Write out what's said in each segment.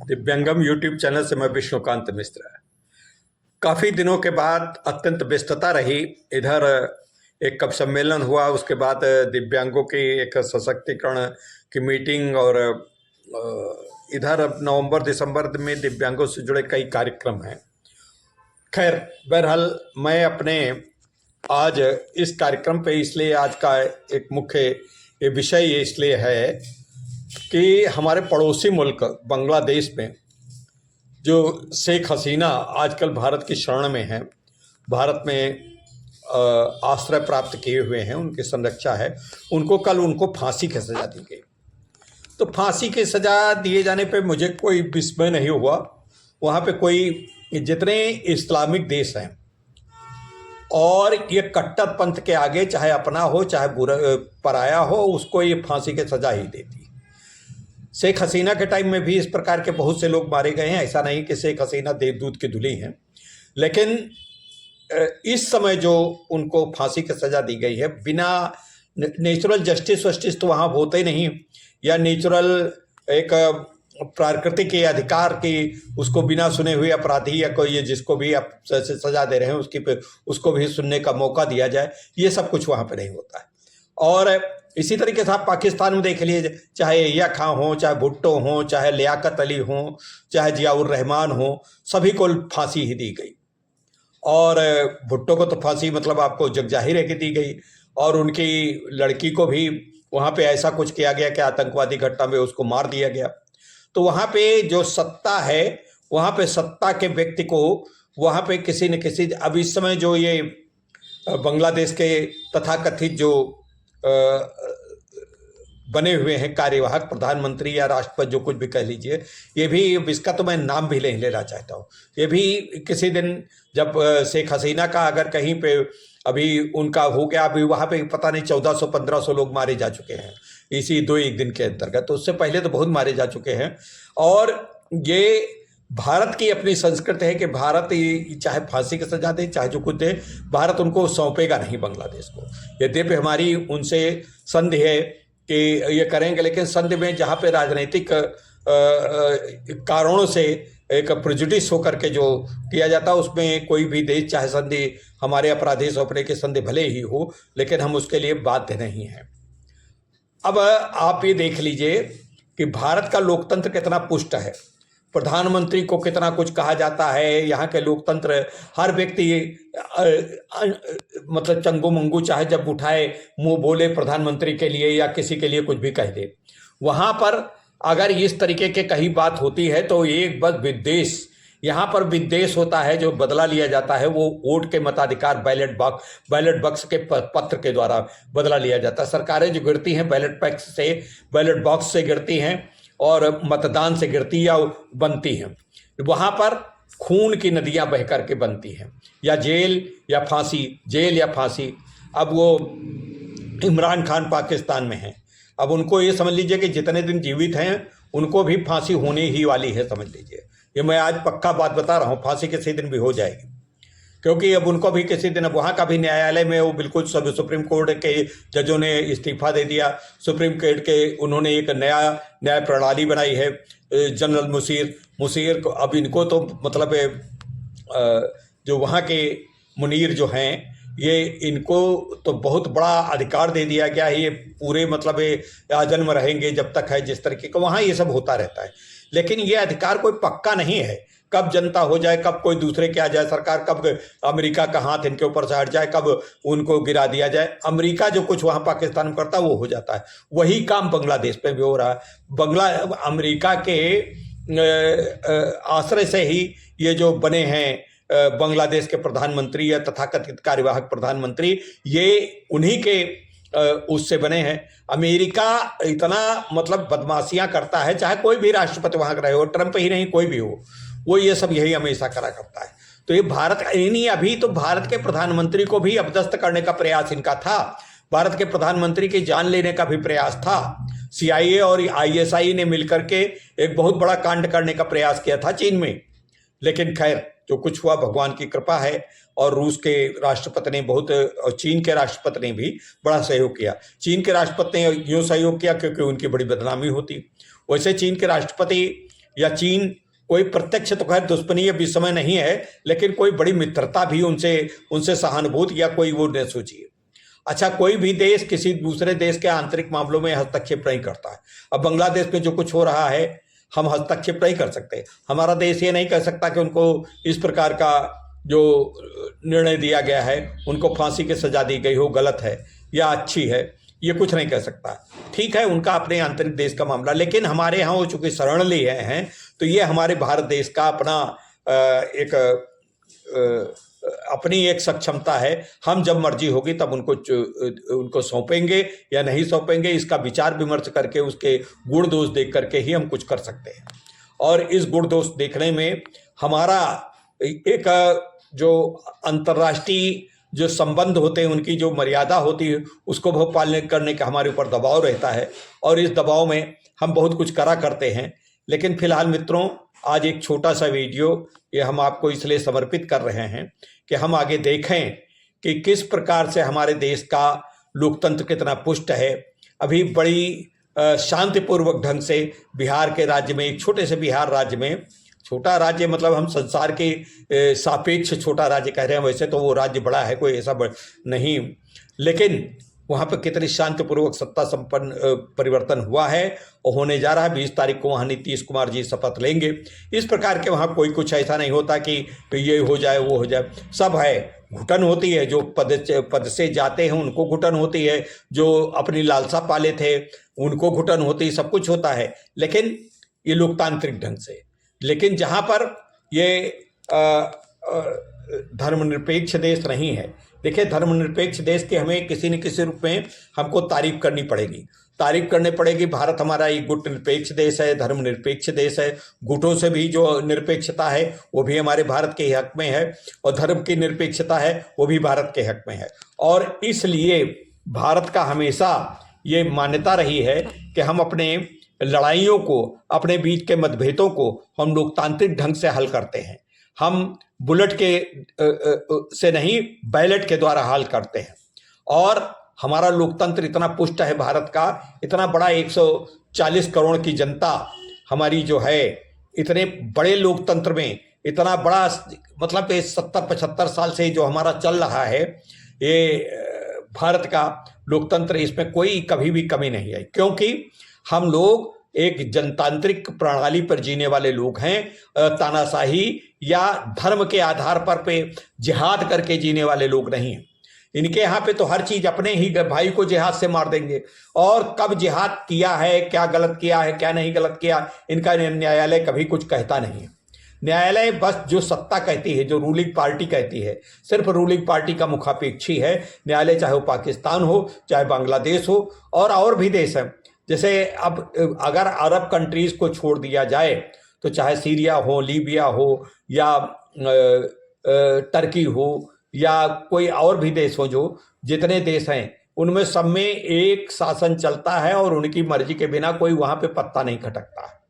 दिव्यांगम YouTube channel से मैं विष्णुकांत मिश्रा। काफ़ी दिनों के बाद अत्यंत व्यस्तता रही। इधर एक कप सम्मेलन हुआ, उसके बाद दिव्यांगों की एक सशक्तिकरण की मीटिंग, और इधर अब नवंबर दिसंबर में दिव्यांगों से जुड़े कई कार्यक्रम हैं। खैर, बहरहाल मैं अपने आज इस कार्यक्रम पे इसलिए आज का एक मुख्य ये विषय इसलिए है कि हमारे पड़ोसी मुल्क बांग्लादेश में जो शेख हसीना आजकल भारत की शरण में हैं, भारत में आश्रय प्राप्त किए हुए हैं, उनकी संरक्षा है, उनको फांसी की सज़ा दी गई। तो फांसी की सज़ा दिए जाने पे मुझे कोई विस्मय नहीं हुआ। वहाँ पे कोई जितने इस्लामिक देश हैं और ये कट्टर पंथ के आगे चाहे अपना हो चाहे बुरा पराया हो, उसको ये फांसी की सज़ा ही देती। शेख हसीना के टाइम में भी इस प्रकार के बहुत से लोग मारे गए हैं। ऐसा नहीं कि शेख हसीना देवदूत की धुली हैं, लेकिन इस समय जो उनको फांसी की सज़ा दी गई है, बिना नेचुरल जस्टिस वस्टिस तो वहाँ होते ही नहीं, या नेचुरल एक प्राकृतिक के अधिकार की उसको बिना सुने हुए अपराधी या कोई जिसको भी आप सज़ा दे रहे हैं उसको भी सुनने का मौका दिया जाए, ये सब कुछ वहाँ पे नहीं होता है। और इसी तरीके से आप पाकिस्तान में देख लीजिए, चाहे यहिया खां हो, चाहे भुट्टो हो, चाहे लियाकत अली हो, चाहे जियाउर रहमान हो, सभी को फांसी ही दी गई। और भुट्टो को तो फांसी मतलब आपको जगजाहिर है कि दी गई, और उनकी लड़की को भी वहाँ पे ऐसा कुछ किया गया कि आतंकवादी घटना में उसको मार दिया गया। तो वहाँ पे जो सत्ता है, वहाँ पे सत्ता के व्यक्ति को वहाँ पे किसी न किसी, अब इस समय जो ये बांग्लादेश के तथाकथित जो बने हुए हैं कार्यवाहक प्रधानमंत्री या राष्ट्रपति, जो कुछ भी कह लीजिए, ये भी, इसका तो मैं नाम भी नहीं लेना चाहता हूँ, ये भी किसी दिन जब शेख हसीना का अगर कहीं पे अभी उनका हो गया, अभी वहाँ पे पता नहीं 1400-1500 लोग मारे जा चुके हैं इसी 2-1 दिन के अंतर्गत, तो उससे पहले तो बहुत मारे जा चुके हैं। और ये भारत की अपनी संस्कृति है कि भारत चाहे फांसी की सजा दे, चाहे जो कुछ दे, भारत उनको सौंपेगा नहीं बांग्लादेश को। यद्यपि हमारी उनसे संधि है कि ये करेंगे, लेकिन संधि में जहाँ पे राजनीतिक कारणों से एक प्रेजुडिस होकर के जो किया जाता है, उसमें कोई भी देश चाहे संधि हमारे अपराधी सौंपने की संधि भले ही हो, लेकिन हम उसके लिए बाध्य नहीं हैं। अब आप ये देख लीजिए कि भारत का लोकतंत्र कितना पुष्ट है, प्रधानमंत्री को कितना कुछ कहा जाता है। यहाँ के लोकतंत्र, हर व्यक्ति मतलब चंगू मंगू चाहे जब उठाए मुंह बोले प्रधानमंत्री के लिए या किसी के लिए कुछ भी कह दे। वहाँ पर अगर इस तरीके के कहीं बात होती है तो एक बस विद्वेष, यहाँ पर विद्वेष होता है। जो बदला लिया जाता है वो वोट के मताधिकार बैलेट बॉक्स के पत्र के द्वारा बदला लिया जाता है। सरकारें जो गिरती हैं बैलेट बॉक्स से गिरती हैं और मतदान से गिरती या बनती हैं। वहाँ पर खून की नदियाँ बह करके बनती हैं, या जेल या फांसी। अब वो इमरान खान पाकिस्तान में हैं, अब उनको ये समझ लीजिए कि जितने दिन जीवित हैं उनको भी फांसी होने ही वाली है, समझ लीजिए। ये मैं आज पक्का बात बता रहा हूँ, फांसी किसी दिन भी हो जाएगी, क्योंकि अब उनको भी किसी दिन, अब वहाँ का भी न्यायालय में वो बिल्कुल सब सुप्रीम कोर्ट के जजों ने इस्तीफा दे दिया। सुप्रीम कोर्ट के उन्होंने एक नया न्याय प्रणाली बनाई है, जनरल मुशीर को। अब इनको तो मतलब जो वहाँ के मुनीर जो हैं, ये इनको तो बहुत बड़ा अधिकार दे दिया गया है। ये पूरे मतलब आजन्म रहेंगे जब तक है, जिस तरीके का वहाँ ये सब होता रहता है। लेकिन ये अधिकार कोई पक्का नहीं है, कब जनता हो जाए, कब कोई दूसरे के आ जाए सरकार, कब अमेरिका का हाथ इनके ऊपर से हट जाए, कब उनको गिरा दिया जाए। अमेरिका जो कुछ वहाँ पाकिस्तान में करता है वो हो जाता है, वही काम बांग्लादेश पे भी हो रहा है। अमेरिका के आश्रय से ही ये जो बने हैं बांग्लादेश के प्रधानमंत्री या तथाकथित कार्यवाहक प्रधानमंत्री, ये उन्हीं के उससे बने हैं। अमेरिका इतना मतलब बदमाशियां करता है, चाहे कोई भी राष्ट्रपति वहां रहे हो, ट्रंप ही नहीं कोई भी हो, वो ये सब यही हमेशा करा करता है। तो ये भारत नहीं, अभी तो भारत के प्रधानमंत्री को भी अपदस्थ करने का प्रयास इनका था, भारत के प्रधानमंत्री की जान लेने का भी प्रयास था। CIA और ISI ने मिलकर के एक बहुत बड़ा कांड करने का प्रयास किया था चीन में, लेकिन खैर जो कुछ हुआ भगवान की कृपा है। और रूस के राष्ट्रपति ने बहुत, और चीन के राष्ट्रपति ने भी बड़ा सहयोग किया। चीन के राष्ट्रपति ने यूँ सहयोग किया क्योंकि उनकी बड़ी बदनामी होती। वैसे चीन के राष्ट्रपति या चीन, कोई प्रत्यक्ष तो खैर दुश्मनी अभी समय नहीं है, लेकिन कोई बड़ी मित्रता भी उनसे उनसे सहानुभूति या कोई वो न सोचिए। अच्छा, कोई भी देश किसी दूसरे देश के आंतरिक मामलों में हस्तक्षेप नहीं करता है। अब बांग्लादेश में जो कुछ हो रहा है, हम हस्तक्षेप नहीं कर सकते। हमारा देश ये नहीं कह सकता कि उनको इस प्रकार का जो निर्णय दिया गया है, उनको फांसी की सजा दी गई हो, गलत है या अच्छी है, ये कुछ नहीं कह सकता। ठीक है, उनका अपने आंतरिक देश का मामला, लेकिन हमारे यहाँ वो चूंकि शरण लिए हैं, तो ये हमारे भारत देश का अपना एक अपनी एक सक्षमता है। हम जब मर्जी होगी तब उनको सौंपेंगे या नहीं सौंपेंगे, इसका विचार विमर्श करके उसके गुण दोष देख करके ही हम कुछ कर सकते हैं। और इस गुण दोष देखने में हमारा एक जो अंतर्राष्ट्रीय जो संबंध होते हैं, उनकी जो मर्यादा होती है, उसको वो पालन करने का हमारे ऊपर दबाव रहता है, और इस दबाव में हम बहुत कुछ करा करते हैं। लेकिन फिलहाल मित्रों, आज एक छोटा सा वीडियो ये हम आपको इसलिए समर्पित कर रहे हैं कि हम आगे देखें कि किस प्रकार से हमारे देश का लोकतंत्र कितना पुष्ट है। अभी बड़ी शांतिपूर्वक ढंग से बिहार के राज्य में, एक छोटे से बिहार राज्य में, छोटा राज्य मतलब हम संसार के सापेक्ष छोटा राज्य कह रहे हैं, वैसे तो वो राज्य बड़ा है, कोई ऐसा नहीं, लेकिन वहाँ पर कितनी शांतिपूर्वक सत्ता संपन्न परिवर्तन हुआ है और होने जा रहा है। 20 तारीख को वहाँ नीतीश कुमार जी शपथ लेंगे। इस प्रकार के वहाँ कोई कुछ ऐसा नहीं होता कि ये हो जाए वो हो जाए, सब है। घुटन होती है, जो पद से जाते हैं उनको घुटन होती है, जो अपनी लालसा पाले थे उनको घुटन होती है, सब कुछ होता है, लेकिन ये लोकतांत्रिक ढंग से। लेकिन जहाँ पर ये धर्मनिरपेक्ष देश नहीं है, देखिए धर्मनिरपेक्ष देश के हमें किसी न किसी रूप में हमको तारीफ करनी पड़ेगी, तारीफ करनी पड़ेगी। भारत हमारा एक गुट निरपेक्ष देश है, धर्मनिरपेक्ष देश है। गुटों से भी जो निरपेक्षता है वो भी हमारे भारत के हक में है, और धर्म की निरपेक्षता है वो भी भारत के हक में है। और इसलिए भारत का हमेशा ये मान्यता रही है कि हम अपने लड़ाइयों को, अपने बीच के मतभेदों को हम लोकतांत्रिक ढंग से हल करते हैं। हम बुलेट के से नहीं, बैलेट के द्वारा हल करते हैं। और हमारा लोकतंत्र इतना पुष्ट है भारत का, इतना बड़ा 140 करोड़ की जनता हमारी जो है, इतने बड़े लोकतंत्र में इतना बड़ा, मतलब 70-75 साल से जो हमारा चल रहा है ये भारत का लोकतंत्र, इसमें कोई कभी भी कमी नहीं आई, क्योंकि हम लोग एक जनतांत्रिक प्रणाली पर जीने वाले लोग हैं। तानाशाही या धर्म के आधार पर पे जिहाद करके जीने वाले लोग नहीं हैं। इनके यहाँ पे तो हर चीज अपने ही भाई को जिहाद से मार देंगे, और कब जिहाद किया है, क्या गलत किया है, क्या नहीं गलत किया, इनका न्यायालय कभी कुछ कहता नहीं है। न्यायालय बस जो सत्ता कहती है, जो रूलिंग पार्टी कहती है, सिर्फ रूलिंग पार्टी का मुखापेक्षी है न्यायालय, चाहे वो पाकिस्तान हो, चाहे बांग्लादेश हो, और भी देश हैं। जैसे अब अगर अरब कंट्रीज को छोड़ दिया जाए, तो चाहे सीरिया हो, लीबिया हो, या टर्की हो, या कोई और भी देश हो, जो जितने देश हैं उनमें सब में एक शासन चलता है, और उनकी मर्जी के बिना कोई वहाँ पे पत्ता नहीं खटकता है,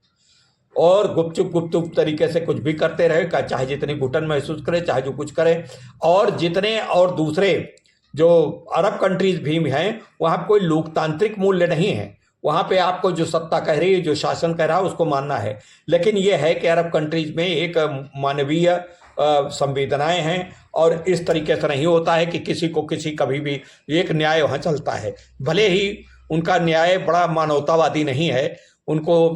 और गुपचुप तरीके से कुछ भी करते रहे, चाहे जितनी घुटन महसूस करे, चाहे जो कुछ करे। और जितने और दूसरे जो अरब कंट्रीज भी हैं, वहाँ कोई लोकतांत्रिक मूल्य नहीं है। वहाँ पे आपको जो सत्ता कह रही है, जो शासन कह रहा है, उसको मानना है। लेकिन यह है कि अरब कंट्रीज में एक मानवीय संवेदनाएं हैं, और इस तरीके से नहीं होता है कि किसी को किसी कभी भी एक न्याय वहाँ चलता है। भले ही उनका न्याय बड़ा मानवतावादी नहीं है, उनको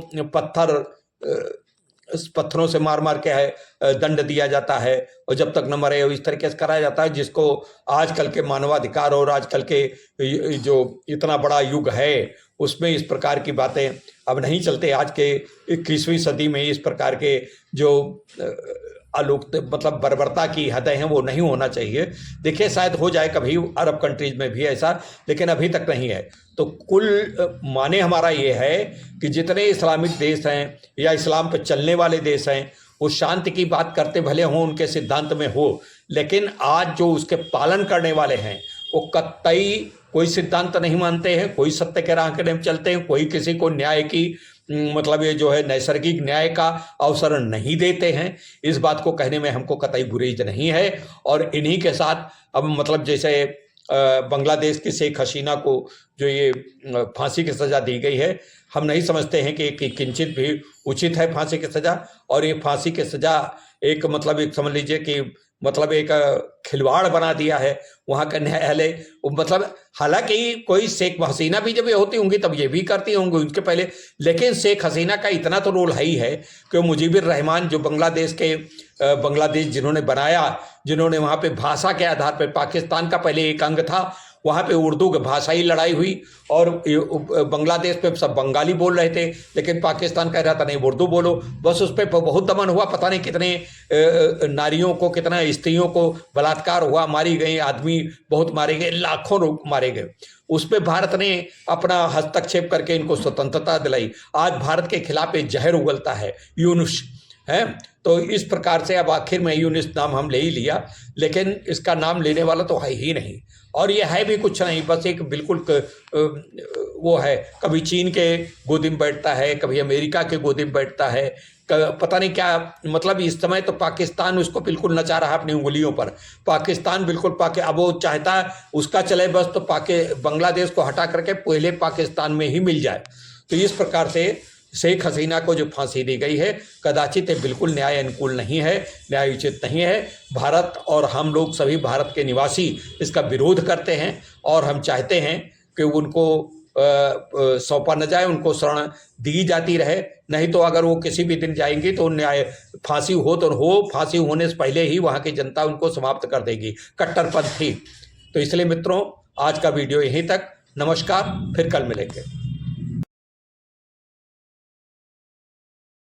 पत्थरों से मार मार के दंड दिया जाता है, और जब तक न मरे इस तरीके से कराया जाता है, जिसको आजकल के मानवाधिकार और आजकल के जो इतना बड़ा युग है उसमें इस प्रकार की बातें अब नहीं चलते। आज के 21वीं सदी में इस प्रकार के जो मतलब बर्बरता की हदें हैं वो नहीं होना चाहिए। देखिए शायद हो जाए कभी अरब कंट्रीज में भी ऐसा, लेकिन अभी तक नहीं है। तो कुल माने हमारा ये है कि जितने इस्लामिक देश हैं या इस्लाम पर चलने वाले देश हैं, वो शांति की बात करते भले हों, उनके सिद्धांत में हो, लेकिन आज जो उसके पालन करने वाले हैं वो कतई कोई सिद्धांत नहीं मानते हैं, कोई सत्य के राह के चलते हैं, कोई किसी को न्याय की मतलब ये जो है नैसर्गिक न्याय का अवसर नहीं देते हैं। इस बात को कहने में हमको कतई गुरेज नहीं है। और इन्हीं के साथ अब मतलब जैसे बांग्लादेश की शेख हसीना को जो ये फांसी की सज़ा दी गई है, हम नहीं समझते हैं कि किंचित भी उचित है फांसी की सज़ा। और ये फांसी की सज़ा एक मतलब एक समझ लीजिए कि मतलब एक खिलवाड़ बना दिया है वहाँ का न्यायालय। मतलब हालांकि कोई शेख हसीना भी जब ये होती होंगी तब ये भी करती होंगी उनके पहले, लेकिन शेख हसीना का इतना तो रोल है ही है कि मुजीबुर रहमान जो बांग्लादेश जिन्होंने बनाया, जिन्होंने वहाँ पे भाषा के आधार पर, पाकिस्तान का पहले एक अंग था, वहाँ पे उर्दू की भाषाई लड़ाई हुई और बांग्लादेश पे सब बंगाली बोल रहे थे, लेकिन पाकिस्तान कह रहा था नहीं उर्दू बोलो। बस उस पर बहुत दमन हुआ, पता नहीं कितने नारियों को, कितना स्त्रियों को बलात्कार हुआ, मारी गई, आदमी बहुत मारे गए, लाखों लोग मारे गए। उस पर भारत ने अपना हस्तक्षेप करके इनको स्वतंत्रता दिलाई। आज भारत के खिलाफ एक जहर उगलता है, यूनुस है। तो इस प्रकार से अब आखिर में यूनुस नाम हम ले ही लिया, लेकिन इसका नाम लेने वाला तो है ही नहीं, और ये है भी कुछ नहीं, बस एक बिल्कुल वो है, कभी चीन के गोदी में बैठता है, कभी अमेरिका के गोदी में बैठता है, पता नहीं क्या। मतलब इस समय तो पाकिस्तान उसको बिल्कुल नचा रहा अपनी उंगलियों पर। पाकिस्तान बिल्कुल अब वो चाहता उसका चले बस तो बांग्लादेश को हटा करके पहले पाकिस्तान में ही मिल जाए। तो इस प्रकार से शेख हसीना को जो फांसी दी गई है कदाचित बिल्कुल न्याय अनुकूल नहीं है, न्याय उचित नहीं है। भारत और हम लोग सभी भारत के निवासी इसका विरोध करते हैं और हम चाहते हैं कि उनको सौंपा न जाए, उनको शरण दी जाती रहे। नहीं तो अगर वो किसी भी दिन जाएंगी तो न्याय फांसी हो तो हो, फांसी होने से पहले ही वहाँ की जनता उनको समाप्त कर देगी, कट्टरपंथी। तो इसलिए मित्रों आज का वीडियो यहीं तक। नमस्कार, फिर कल मिलेंगे।